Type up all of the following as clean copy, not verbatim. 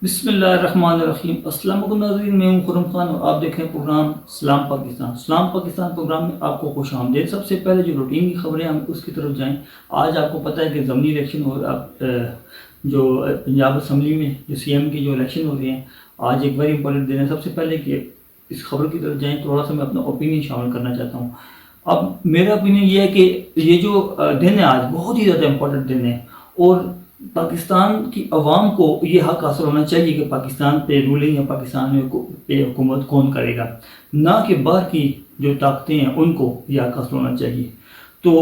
بسم اللہ الرحمن الرحیم۔ السلام علیکم ناظرین، میں ہوں خرم خان اور آپ دیکھ رہے ہیں پروگرام سلام پاکستان۔ سلام پاکستان پروگرام میں آپ کو خوش آمدید۔ سب سے پہلے جو روٹین کی خبریں ہم اس کی طرف جائیں۔ آج آپ کو پتہ ہے کہ ضمنی الیکشن اور جو پنجاب اسمبلی میں جو سی ایم کی جو الیکشن ہو رہے ہیں، آج ایک ویری امپورٹنٹ دن ہے۔ سب سے پہلے کہ اس خبر کی طرف جائیں، تھوڑا سا میں اپنا اوپینین شامل کرنا چاہتا ہوں۔ اب میرا اوپینین یہ ہے کہ یہ جو دن ہے آج بہت ہی زیادہ امپورٹنٹ دن ہے، اور پاکستان کی عوام کو یہ حق حاصل ہونا چاہیے کہ پاکستان پہ رولنگ یا پاکستان میں پہ حکومت کون کرے گا، نہ کہ باہر کی جو طاقتیں ہیں ان کو یہ حق حاصل ہونا چاہیے۔ تو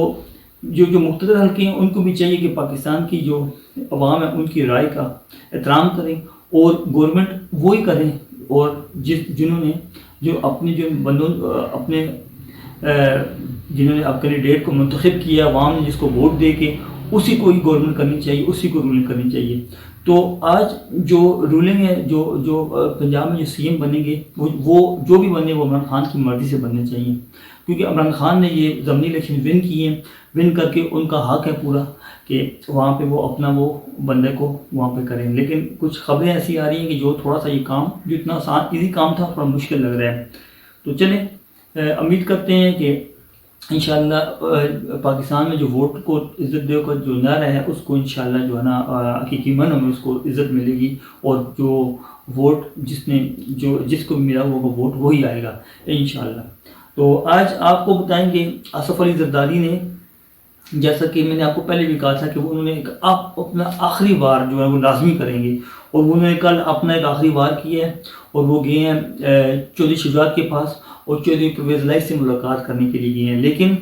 جو مقتدر حلقے ہیں ان کو بھی چاہیے کہ پاکستان کی جو عوام ہے ان کی رائے کا احترام کریں، اور گورنمنٹ وہی کریں، اور جنہوں نے جو اپنے جو بندوں اپنے جنہوں نے اب کینڈیڈیٹ کو منتخب کیا، عوام نے جس کو ووٹ دے کے، اسی کو ہی گورنمنٹ کرنی چاہیے، اسی کو رولنگ کرنی چاہیے۔ تو آج جو رولنگ ہے، جو پنجاب میں جو سی ایم بنیں گے، وہ جو بھی بنے وہ عمران خان کی مرضی سے بننے چاہیے، کیونکہ عمران خان نے یہ ضمنی الیکشن ون کیے ہیں۔ ون کر کے ان کا حق ہے پورا کہ وہاں پہ وہ اپنا وہ بندے کو وہاں پہ کریں۔ لیکن کچھ خبریں ایسی آ رہی ہیں کہ جو تھوڑا سا یہ کام جو اتنا آسان ایزی کام تھا تھوڑا مشکل لگ رہا ہے۔ تو چلیں امید کرتے ہیں کہ انشاءاللہ پاکستان میں جو ووٹ کو عزت دے کر جو نہ رہے اس کو انشاءاللہ جو ہے نا حقیقی معنوں میں اس کو عزت ملے گی، اور جو ووٹ جس کو ملا ہوگا ووٹ وہی آئے گا انشاءاللہ۔ تو آج آپ کو بتائیں گے آصف علی زرداری نے، جیسا کہ میں نے آپ کو پہلے بھی کہا تھا کہ انہوں نے اپنا آخری وار جو ہے وہ لازمی کریں گے، اور انہوں نے کل اپنا ایک آخری وار کیا ہے، اور وہ گئے ہیں چودھری شجاعت کے پاس اور چودھری پرویز الہی سے ملاقات کرنے کے لیے گئے ہیں۔ لیکن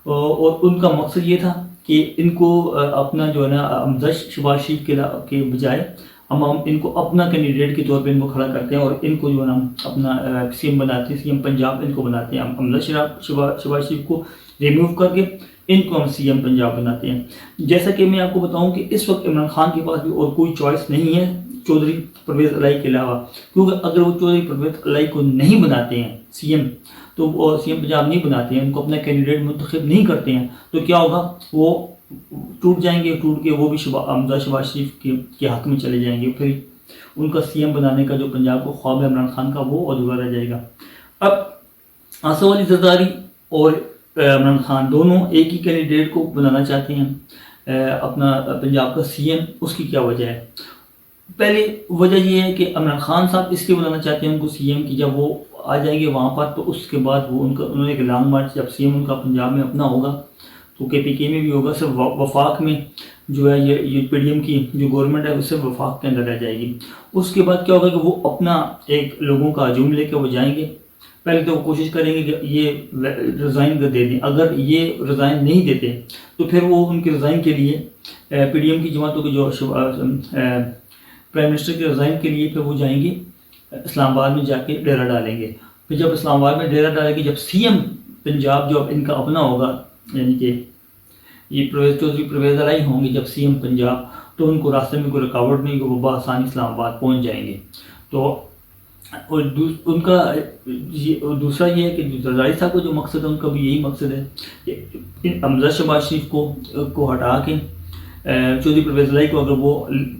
اور ان کا مقصد یہ تھا کہ ان کو اپنا جو ہے نا امزد شہباز شریف کے بجائے ہم ان کو اپنا کینڈیڈیٹ کے طور پہ ان کو کھڑا کرتے ہیں، اور ان کو جو ہے نا اپنا سی ایم بناتے ہیں، سی ایم پنجاب ان کو بناتے ہیں۔ امزد شہباز شریف کو ریموو کر کے ان کو ہم سی ایم پنجاب بناتے ہیں۔ جیسا کہ میں آپ کو بتاؤں کہ اس وقت عمران خان کے پاس بھی اور کوئی چوائس نہیں ہے چودھری پرویز الہی کے علاوہ، کیونکہ اگر وہ چودھری پرویز الہی کو نہیں بناتے ہیں سی ایم، تو وہ سی ایم پنجاب نہیں بناتے ہیں، ان کو اپنا کینڈیڈیٹ منتخب نہیں کرتے ہیں، تو کیا ہوگا، وہ ٹوٹ جائیں گے، ٹوٹ کے وہ بھی امزد شہباز شریف کے حق میں چلے جائیں گے، پھر ان کا سی ایم بنانے کا جو پنجاب کو خواب ہے عمران خان کا وہ ادھورا رہ جائے گا۔ اب آصف علی زرداری اور عمران خان دونوں ایک ہی کینڈیڈیٹ کو بنانا چاہتے ہیں اپنا پنجاب کا سی ایم۔ اس کی کیا وجہ ہے؟ پہلے وجہ یہ ہے کہ عمران خان صاحب اس لیے بنانا چاہتے ہیں ان کو سی ایم کی، جب وہ آ جائیں گے وہاں پر تو اس کے بعد وہ انہوں نے ایک لانگ مارچ، جب سی ایم ان کا پنجاب میں اپنا ہوگا تو کے پی کے میں بھی ہوگا، صرف وفاق میں جو ہے یہ پی ڈی ایم کی جو گورنمنٹ ہے وہ صرف وفاق کے اندر رہ جائے گی۔ اس کے بعد کیا ہوگا کہ وہ اپنا ایک لوگوں کا ہجوم لے کے وہ جائیں گے۔ پہلے تو وہ کوشش کریں گے کہ یہ ریزائن دے دیں، اگر یہ ریزائن نہیں دیتے تو پھر وہ ان کے ریزائن کے لیے پی ڈی ایم کی جماعتوں کے جو پرائم منسٹر کے ریزائن کے لیے پھر وہ جائیں گے اسلام آباد میں، جا کے ڈیرا ڈالیں گے۔ پھر جب اسلام آباد میں ڈیرا ڈالیں گے، جب سی ایم پنجاب جو اب ان کا اپنا ہوگا، یعنی کہ یہ چودھری پرویز الہی ہوں گے جب سی ایم پنجاب، تو ان کو راستے میں کوئی رکاوٹ نہیں، کہ وہ بآسانی اسلام آباد پہنچ جائیں گے۔ تو اور ان کا دوسرا یہ ہے کہ زرداری صاحب کا جو مقصد ہے ان کا بھی یہی مقصد ہے کہ امزد شہباز شریف کو ہٹا کے چودھری پرویز الہی کو اگر وہ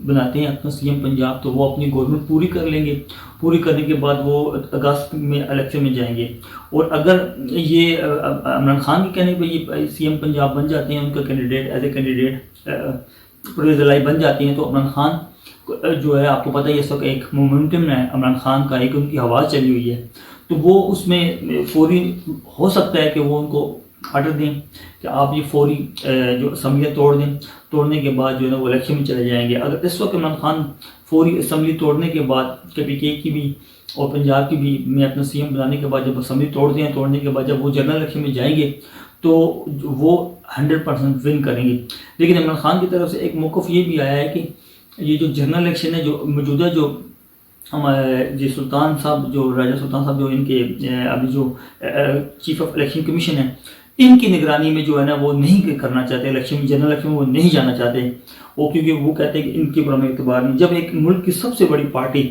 بناتے ہیں اپنا سی ایم پنجاب، تو وہ اپنی گورنمنٹ پوری کر لیں گے۔ پوری کرنے کے بعد وہ اگست میں الیکشن میں جائیں گے، اور اگر یہ عمران خان کے کہنے پہ یہ سی ایم پنجاب بن جاتے ہیں، ان کا candidate as a candidate Parvez Elahi بن جاتے ہیں، تو عمران خان جو ہے آپ کو پتہ ہے اس وقت ایک مومنٹم ہے عمران خان کا، ایک ان کی ہوا چلی ہوئی ہے، تو وہ اس میں فوری ہو سکتا ہے کہ وہ ان کو آرڈر دیں کہ آپ یہ فوری جو اسمبلیاں توڑ دیں، توڑنے کے بعد جو ہے وہ الیکشن میں چلے جائیں گے۔ اگر اس وقت عمران خان فوری اسمبلی توڑنے کے بعد کے پی کے کی بھی اور پنجاب کی بھی میں اپنا سی ایم بنانے کے بعد جب اسمبلی توڑ دیں، توڑنے کے بعد جب وہ جنرل الیکشن میں جائیں گے تو وہ 100% ون کریں گے۔ لیکن عمران خان کی طرف سے ایک موقف یہ بھی آیا ہے کہ یہ جو جنرل الیکشن ہے، جو موجودہ جو ہمارے سلطان صاحب، جو راجہ سلطان صاحب جو ان کے ابھی جو چیف آف الیکشن کمیشن ہے، ان کی نگرانی میں جو ہے نا وہ نہیں کرنا چاہتے الیکشن میں، جنرل الیکشن میں وہ نہیں جانا چاہتے وہ، کیونکہ وہ کہتے ہیں کہ ان کے اوپر ہمیں اعتبار نہیں۔ جب ایک ملک کی سب سے بڑی پارٹی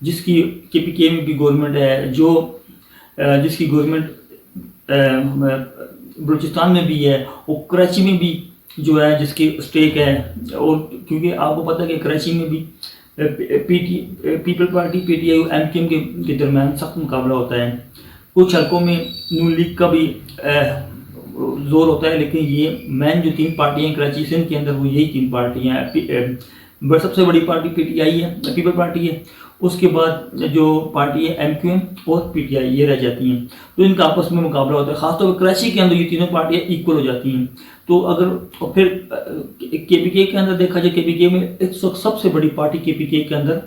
جس کی کے پی کے میں بھی گورنمنٹ ہے، جس کی گورنمنٹ بلوچستان میں بھی ہے، وہ کراچی میں بھی جو ہے جس کی اسٹیک ہے، اور کیونکہ آپ کو پتہ ہے کہ کراچی میں بھی people party P T I اور ایم کیو ایم کے درمیان سخت مقابلہ ہوتا ہے. کچھ حلقوں میں نون لیگ کا بھی زور ہوتا ہے، لیکن یہ مین جو 3 پارٹیاں ہیں کراچی سندھ کے اندر وہ یہی 3 پارٹیاں ہیں. سب سے بڑی پارٹی پی ٹی آئی ہے، پیپل پارٹی ہے. اس کے بعد جو پارٹی ہے ایم کیو ایم اور پی ٹی آئی یہ رہ جاتی ہیں. تو ان کا آپس میں مقابلہ ہوتا ہے، خاص طور پر کراچی کے اندر یہ تینوں پارٹیاں ایکول ہو جاتی ہیں. تو اگر پھر کے پی کے اندر دیکھا جائے، کے پی کے میں اس وقت سب سے بڑی پارٹی کے پی کے اندر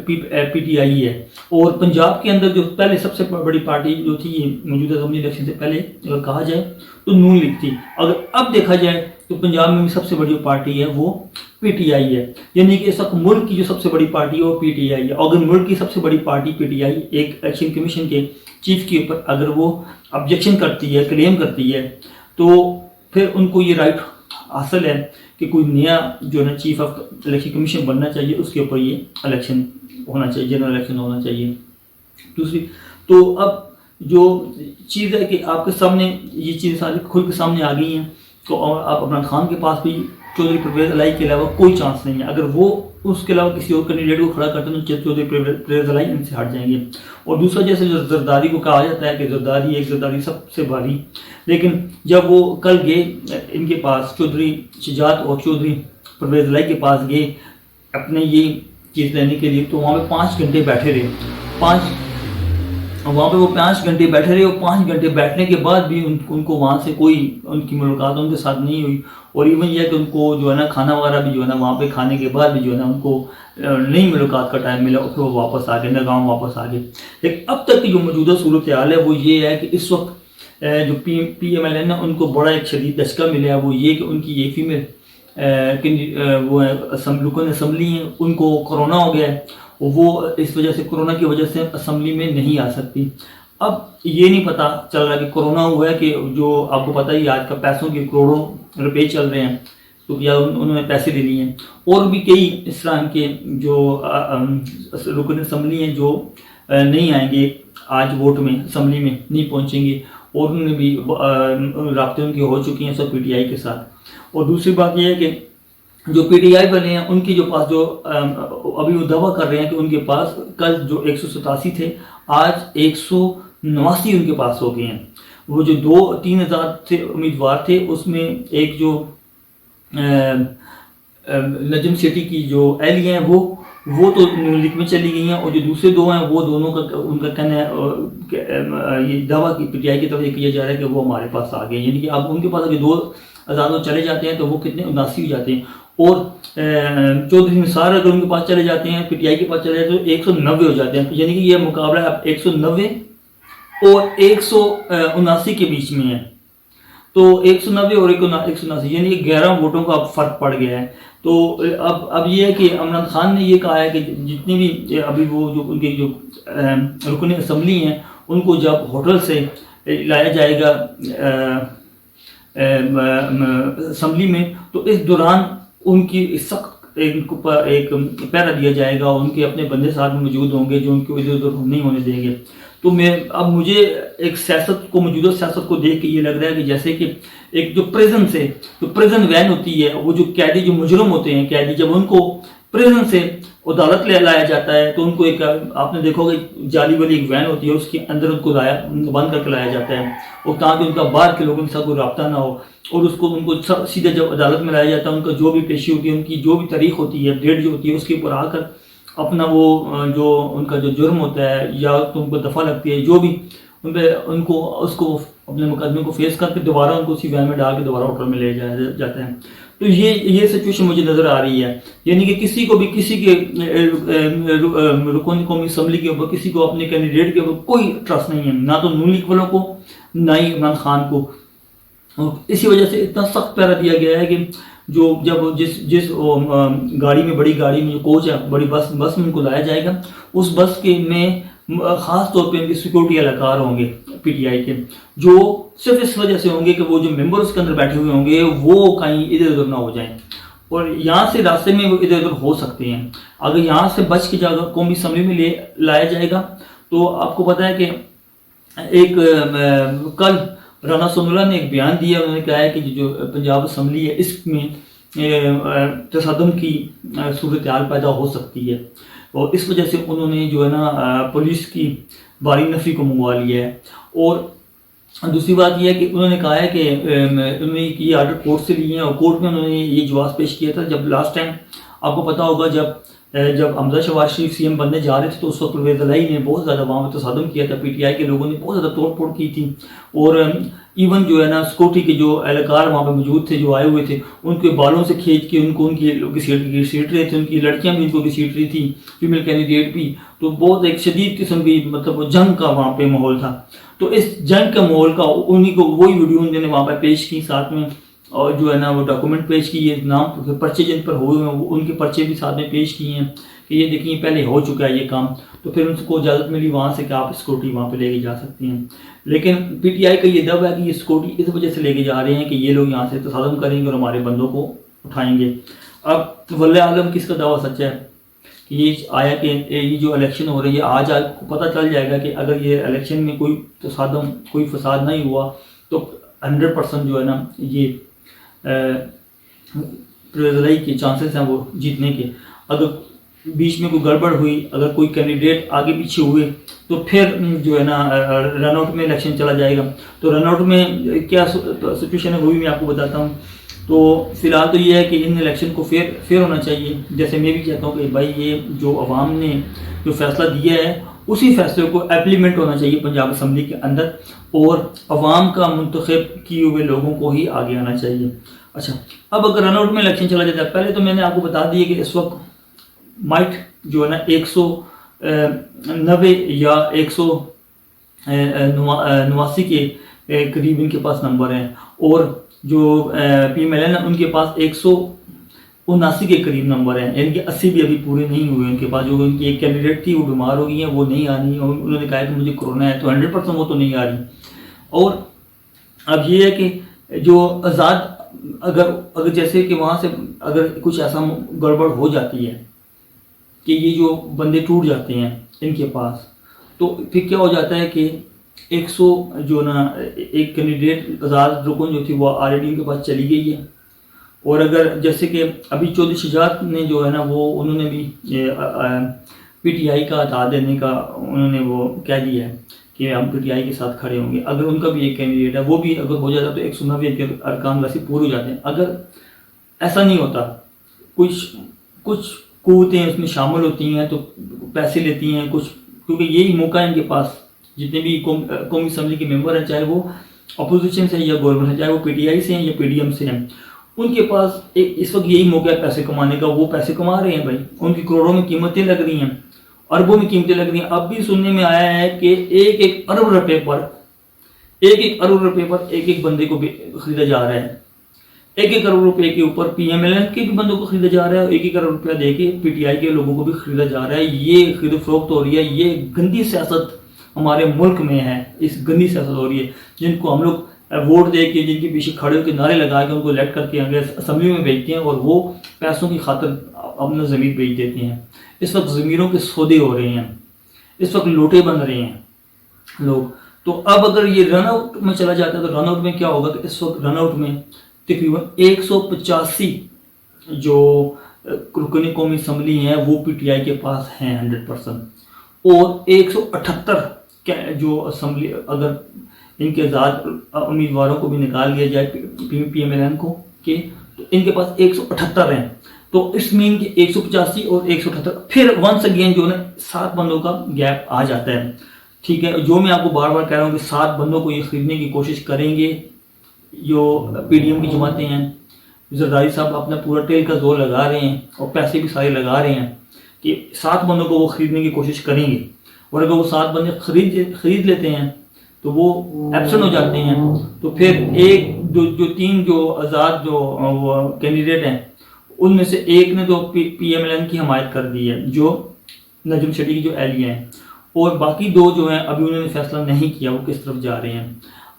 پی ٹی آئی ہے. اور پنجاب کے اندر جو پہلے سب سے بڑی پارٹی جو تھی یہ موجودہ اسمبلی الیکشن سے پہلے اگر کہا جائے تو نون لیگ تھی. اگر اب دیکھا جائے تو پنجاب میں بھی سب سے بڑی پارٹی ہے وہ پی ٹی آئی ہے. یعنی کہ اس وقت ملک کی جو سب سے بڑی پارٹی ہے وہ پی ٹی آئی ہے. اگر ملک کی سب سے بڑی پارٹی پی ٹی آئی ایک الیکشن کمیشن کے چیف کے اوپر اگر وہ آبجیکشن کرتی ہے، کلیم کرتی ہے، تو پھر ان کو یہ رائٹ حاصل ہے کہ کوئی نیا جو ہے چیف آف الیکشن کمیشن بننا چاہیے، اس کے اوپر یہ الیکشن ہونا چاہیے، جنرل الیکشن ہونا چاہیے. دوسری تو اب جو چیز ہے کہ آپ کے سامنے یہ چیز ساری کھل کے سامنے آ گئی ہیں. تو آپ عمران خان کے پاس بھی چودھری پرویز الہی کے علاوہ کوئی چانس نہیں ہے. اگر وہ اس کے علاوہ کسی اور کینڈیڈیٹ کو کھڑا کرتے ہیں تو چودھری پرویز الہی ان سے ہٹ جائیں گے. اور دوسرا جیسے جو زرداری کو کہا جاتا ہے کہ زرداری سب سے بھاری، لیکن جب وہ کل گئے ان کے پاس چودھری شجاعت اور چودھری پرویز الہی کے پاس گئے اپنے یہ چیز لینے کے لیے، تو وہاں پہ 5 گھنٹے بیٹھے رہے. وہاں پہ وہ 5 گھنٹے بیٹھے رہے اور 5 گھنٹے بیٹھنے کے بعد بھی ان کو وہاں سے کوئی ان کی ملاقات ان کے ساتھ نہیں ہوئی. اور ایون یہ کہ ان کو جو ہے نا کھانا وغیرہ بھی جو ہے نا وہاں پہ کھانے کے بعد بھی جو ہے نا ان کو نہیں ملاقات کا ٹائم ملا اور پھر وہ واپس آ گئے، ناگام واپس آ گئے. لیکن اب تک کی جو موجودہ صورتحال ہے وہ یہ ہے کہ اس وقت جو پی ایم ایل این ہے ان کو بڑا ایک شدید دھچکا ملا ہے. وہ یہ کہ ان کی یہ فیمیل وہ رکن اسمبلی ہیں، ان کو کرونا ہو گیا ہے. وہ اس وجہ سے کرونا کی وجہ سے اسمبلی میں نہیں آ سکتی. اب یہ نہیں پتہ چل رہا کہ کرونا ہوا ہے کہ جو آپ کو پتہ ہی آج کا پیسوں کے کروڑوں روپے چل رہے ہیں، تو یا انہوں نے پیسے لے لیے ہیں. اور بھی کئی اس طرح کے جو رکن اسمبلی ہیں جو نہیں آئیں گے آج ووٹ میں، اسمبلی میں نہیں پہنچیں گے، اور انہوں نے بھی رابطے ان کے ہو چکی ہیں سب پی ٹی آئی کے ساتھ. اور دوسری بات یہ ہے کہ جو پی ٹی آئی والے ہیں ان کے جو پاس جو ابھی وہ دعویٰ کر رہے ہیں کہ ان کے پاس کل جو 187 تھے آج 189 ان کے پاس ہو گئے ہیں. وہ جو 2-3 ہزار سے امیدوار تھے اس میں ایک جو نجم سیٹی کی جو اہلیہ ہیں وہ تو نون لیگ میں چلی گئی ہیں، اور جو دوسرے 2 ہیں وہ دونوں کا ان کا کہنا ہے یہ دعویٰ کی پی ٹی آئی کی طرف یہ کیا جا رہا ہے کہ وہ ہمارے پاس آ گئے. یعنی کہ اب ان کے پاس اگر 2 ہزار چلے جاتے ہیں تو وہ کتنے 79 ہو جاتے ہیں. اور چودھری نثار اگر ان کے پاس چلے جاتے ہیں، پی ٹی آئی کے پاس چلے جاتے ہیں تو 190 ہو جاتے ہیں. یعنی کہ یہ مقابلہ اب 190 اور 179 کے بیچ میں ہے. تو 190 اور 179 یعنی 11 ووٹوں کا اب فرق پڑ گیا ہے. تو اب یہ ہے کہ عمران خان نے یہ کہا ہے کہ جتنی بھی ابھی وہ جو ان کے جو رکن اسمبلی ہیں ان کو جب ہوٹل سے لایا جائے گا اسمبلی میں، تو اس دوران ان کی سخت ایک پہرا دیا جائے گا. ان کے اپنے بندے ساتھ میں موجود ہوں گے جو ان کو ادھر ادھر نہیں ہونے دیں گے. تو اب مجھے ایک موجودہ سیاست کو دیکھ کے یہ لگ رہا ہے کہ جیسے کہ ایک جو پریزن وین ہوتی ہے، وہ جو قیدی جو مجرم ہوتے ہیں قیدی، جب ان کو پریزن سے عدالت لے لایا جاتا ہے تو ان کو ایک آپ نے دیکھو گے جالی والی ایک وین ہوتی ہے، اس کے اندر ان کو بند کر کے لایا جاتا ہے، اور تاکہ ان کا باہر کے لوگوں کے ساتھ کوئی رابطہ نہ ہو. اور ان کو سیدھے جب عدالت میں لایا جاتا ہے، ان کا جو بھی پیشی ہوتی ہے، ان کی جو بھی تاریخ ہوتی ہے، ڈیٹ جو ہوتی ہے، اس کے اوپر آ کر اپنا وہ جو ان کا جو جرم ہوتا ہے یا تو ان کو دفعہ لگتی ہے، جو بھی ان کو اس کو اپنے مقدمے کو فیس کر کے دوبارہ ان کو اسی وین میں ڈال کے دوبارہ ہوٹل میں لے جایا جاتا ہے. تو یہ سچویشن مجھے نظر آ رہی ہے. یعنی کہ کسی کو بھی کسی کے رکن قومی اسمبلی کے اوپر کسی کو اپنے کینڈیڈیٹ کے اوپر کوئی ٹرسٹ نہیں ہے، نہ تو نون لیگ والوں کو نہ ہی عمران خان کو. اسی وجہ سے اتنا سخت پیرا دیا گیا ہے کہ جب جس گاڑی میں بڑی گاڑی میں جو کوچ ہے بڑی بس میں ان کو لایا جائے گا، اس بس کے میں خاص طور پہ ان کے سیکورٹی اہلکار ہوں گے پی ٹی آئی کے، جو صرف اس وجہ سے ہوں گے کہ وہ جو ممبر اس کے اندر بیٹھے ہوئے ہوں گے وہ کہیں ادھر ادھر نہ ہو جائیں، اور یہاں سے راستے میں وہ ادھر ادھر ہو سکتے ہیں. اگر یہاں سے بچ کے جگہ قومی اسمبلی میں لایا جائے گا تو آپ کو پتہ ہے کہ ایک کل رانا سونولا نے ایک بیان دیا. انہوں نے کہا ہے کہ جو پنجاب اسمبلی ہے اس میں تصادم کی صورتحال پیدا ہو سکتی ہے، اور اس وجہ سے انہوں نے جو ہے نا پولیس کی باری نفی کو منگوا لیا ہے۔ اور دوسری بات یہ ہے کہ انہوں نے کہا ہے کہ انہوں نے یہ آرڈر کورٹ سے لیے ہیں، اور کورٹ میں انہوں نے یہ جواز پیش کیا تھا جب لاسٹ ٹائم آپ کو پتا ہوگا جب حمزہ شہباز شریف سی ایم بننے جا رہے تھے تو اس وقت پرویز الہی نے بہت زیادہ وہاں پہ تصادم کیا تھا، پی ٹی آئی کے لوگوں نے بہت زیادہ توڑ پھوڑ کی تھی، اور ایون جو ہے نا سیکورٹی کے جو اہلکار وہاں پہ موجود تھے جو آئے ہوئے تھے ان کے بالوں سے کھینچ کے ان کو ان کی گھسیٹ رہے تھے، ان کی لڑکیاں بھی ان کو گھسیٹ رہی تھی، فیمیل کینڈیڈیٹ بھی، تو بہت ایک شدید قسم کی مطلب جنگ کا وہاں پہ ماحول تھا۔ تو اس جنگ کا ماحول کا انہیں کو وہی ویڈیو انہوں نے وہاں پہ پیش کی ساتھ میں، اور جو ہے نا وہ ڈاکومنٹ پیش کی، یہ نام پرچے جن پر ہوئے ہیں ان کے پرچے بھی ساتھ میں پیش کیے ہیں کہ یہ دیکھیں پہلے ہو چکا ہے یہ کام، تو پھر ان کو اجازت ملی وہاں سے کہ آپ سیکورٹی وہاں پہ لے کے جا سکتے ہیں۔ لیکن پی ٹی آئی کا یہ دعویٰ ہے کہ یہ سیکورٹی اس وجہ سے لے کے جا رہے ہیں کہ یہ لوگ یہاں سے تصادم کریں گے اور ہمارے بندوں کو اٹھائیں گے۔ اب واللہ عالم کس کا دعویٰ سچا ہے کہ یہ آیا کہ یہ جو الیکشن ہو رہی ہے آج آپ کو پتہ چل جائے گا کہ اگر یہ الیکشن میں کوئی تصادم کوئی فساد نہیں ہوا تو 100% جو ہے نا یہ پرویز الہی کے چانسز ہیں وہ جیتنے کے۔ اگر بیچ میں کوئی گڑبڑ ہوئی، اگر کوئی کینڈیڈیٹ آگے پیچھے ہوئے تو پھر جو ہے نا رن آؤٹ میں الیکشن چلا جائے گا۔ تو رن آؤٹ میں کیا سچویشن ہے وہ بھی میں آپ کو بتاتا ہوں۔ تو فی الحال تو یہ ہے کہ ان الیکشن کو فیئر ہونا چاہیے، جیسے میں بھی کہتا ہوں کہ بھائی یہ جو عوام نے جو فیصلہ دیا ہے اسی فیصلے کو ایپلیمنٹ ہونا چاہیے پنجاب اسمبلی کے اندر، اور عوام کا منتخب کیے ہوئے لوگوں کو ہی آگے آنا چاہیے۔ اچھا، اب اگر رن آؤٹ میں الیکشن چلا جاتا ہے، پہلے تو میں نے آپ کو بتا دیا کہ اس وقت مائٹ جو ہے نا 190 یا 189 کے قریب ان کے پاس نمبر ہیں، اور جو پی ایم ایل این ان کے پاس 179 کے قریب نمبر ہیں، یعنی کہ 80 بھی ابھی پورے نہیں ہوئے ان کے پاس۔ جو ان کی ایک کینڈیڈیٹ تھی وہ بیمار ہو گئی ہیں، وہ نہیں آ رہی، اور انہوں نے کہا کہ مجھے کرونا ہے، تو 100% وہ تو نہیں آ رہی۔ اور اب یہ ہے کہ جو آزاد اگر جیسے کہ وہاں سے اگر کچھ ایسا گڑبڑ ہو جاتی ہے کہ یہ جو بندے ٹوٹ جاتے ہیں ان کے پاس، تو پھر کیا ہو جاتا ہے کہ 100 جو نا ایک کینڈیڈیٹ آزاد رکن جو تھی وہ آلریڈی ان کے پاس چلی گئی ہے، اور اگر جیسے کہ ابھی چودھری شجاعت نے جو ہے نا وہ انہوں نے بھی پی ٹی آئی کا ہٹا دینے کا انہوں نے وہ کہہ دیا ہے کہ ہم پی ٹی آئی کے ساتھ کھڑے ہوں گے۔ اگر ان کا بھی ایک کینڈیڈیٹ ہے وہ بھی اگر ہو جاتا تو 190 کے ارکان ویسے پورے ہو جاتے ہیں۔ اگر ایسا نہیں ہوتا، کچھ قوتیں اس میں شامل ہوتی ہیں تو پیسے لیتی ہیں کچھ، کیونکہ یہی موقع ہے ان کے پاس، جتنے بھی قومی اسمبلی کے ممبر ہیں، چاہے وہ اپوزیشن سے یا گورنمنٹ ہے، چاہے وہ پی ٹی آئی سے ہیں یا پی ڈی ایم سے ہیں، ان کے پاس اس وقت یہی موقع ہے پیسے کمانے کا۔ وہ پیسے کما رہے ہیں بھائی، ان کی کروڑوں میں قیمتیں لگ رہی ہیں، اربوں میں قیمتیں لگ رہی ہیں۔ اب بھی سننے میں آیا ہے کہ ایک ارب روپے پر ایک بندے کو خریدا جا رہا ہے، 1 کروڑ روپے کے اوپر پی ایم ایل این کے بھی بندوں کو خریدا جا رہا ہے، اور 1 کروڑ روپیہ دے کے پی ٹی آئی کے لوگوں کو بھی خریدا جا رہا ہے۔ یہ خرید و فروخت ہو رہی ہے، یہ گندی سیاست ہمارے ملک میں ہے، اس گندی سیاست ہو رہی ہے، جن کو ہم لوگ ووٹ دے کے، جن کے پیچھے کھڑے ہو کے نعرے لگا کے ان کو الیکٹ کر کے اسمبلی میں بھیجتے ہیں، اور وہ پیسوں کی خاطر اپنا ضمیر بیچ دیتے ہیں۔ اس وقت ضمیروں کے سودے ہو رہے ہیں، اس وقت لوٹے بن رہے ہیں لوگ۔ تو اب اگر یہ رن آؤٹ میں چلا جاتا ہے تو رن آؤٹ میں کیا ہوگا کہ اس وقت رن آؤٹ میں تقریباً 185 جو رکن قومی اسمبلی ہیں وہ پی ٹی آئی کے پاس ہیں 100%، اور 178 جو اسمبلی اگر ان کے آزاد امیدواروں کو بھی نکال لیا جائے پی ایم ایل این کو کہ تو ان کے پاس 178 ہیں۔ تو اس مین کے 185 اور 178 پھر ونس اگین جو ہے 7 بندوں کا گیپ آ جاتا ہے، ٹھیک ہے۔ جو میں آپ کو بار بار کہہ رہا ہوں کہ 7 بندوں کو یہ خریدنے کی کوشش کریں گے جو پی ڈی ایم کی جماعتیں ہیں۔ زرداری صاحب اپنا پورا ٹیل کا زور لگا رہے ہیں اور پیسے بھی سارے لگا رہے ہیں کہ 7 بندوں کو وہ خریدنے کی کوشش کریں گے، اور اگر وہ 7 بندے خرید لیتے ہیں تو وہ ایبسنٹ ہو جاتے ہیں، تو پھر ایک جو 3 جو آزاد جو کینڈیڈیٹ ہیں ان میں سے ایک نے تو پی ایم ایل این کی حمایت کر دی ہے، جو نجم شیٹی کی جو اہلیہ ہیں، اور باقی 2 جو ہیں ابھی انہوں نے فیصلہ نہیں کیا وہ کس طرف جا رہے ہیں۔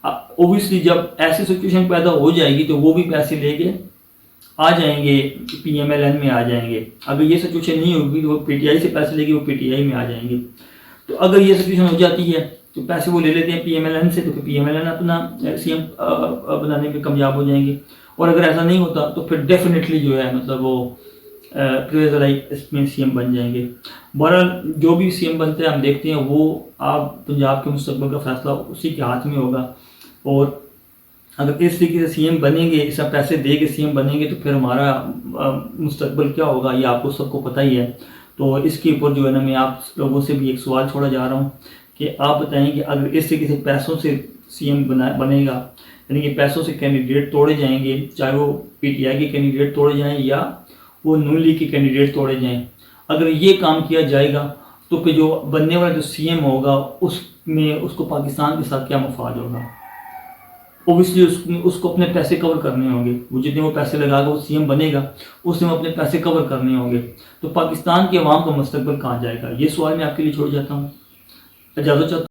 اوبیسلی جب ایسی سچویشن پیدا ہو جائے گی تو وہ بھی پیسے لے کے آ جائیں گے، پی ایم ایل این میں آ جائیں گے۔ اگر یہ سچویشن نہیں ہوگی تو وہ پی ٹی آئی سے پیسے لے کے وہ پی ٹی آئی میں آ جائیں گے۔ تو اگر یہ سچویشن ہو جاتی ہے تو پیسے وہ لے لیتے ہیں پی ایم ایل این سے، تو پی ایم ایل این اپنا سی ایم بنانے میں کامیاب ہو جائیں گے، اور اگر ایسا نہیں ہوتا تو پھر ڈیفینیٹلی جو ہے مطلب وہ پرویز الہی اس میں سی ایم بن جائیں گے۔ بہرحال جو بھی سی ایم بنتے ہیں ہم دیکھتے ہیں، وہ آپ پنجاب کے مستقبل کا فیصلہ اسی کے ہاتھ میں ہوگا، اور اگر اس طریقے سے سی ایم بنیں گے، اس طرح پیسے دے کے سی ایم بنیں گے تو پھر ہمارا مستقبل کیا ہوگا یہ آپ کو سب کو پتہ ہی ہے۔ تو اس کے اوپر جو ہے نا میں آپ لوگوں سے بھی ایک سوال چھوڑا جا رہا ہوں کہ آپ بتائیں کہ اگر اس طریقے سے پیسوں سے سی ایم بنے گا، یعنی کہ پیسوں سے کینڈیڈیٹ توڑے جائیں گے، چاہے وہ پی ٹی آئی کے کینڈیڈیٹ توڑے جائیں یا وہ نون لیگ کے کینڈیڈیٹ توڑے جائیں، اگر یہ کام کیا جائے گا تو پھر جو بننے والا جو سی ایم ہوگا اس میں اس کو پاکستان کے ساتھ کیا مفاد ہوگا؟ اوبیسلی اس کو اپنے پیسے کور کرنے ہوں گے، وہ جتنے وہ پیسے لگا گا وہ سی ایم بنے گا، اس میں اپنے پیسے کور کرنے ہوں گے، تو پاکستان کے عوام کا مستقبل کہاں جائے گا؟ یہ سوال میں آپ کے لیے چھوڑ جاتا ہوں، اجازت چاہتا ہوں۔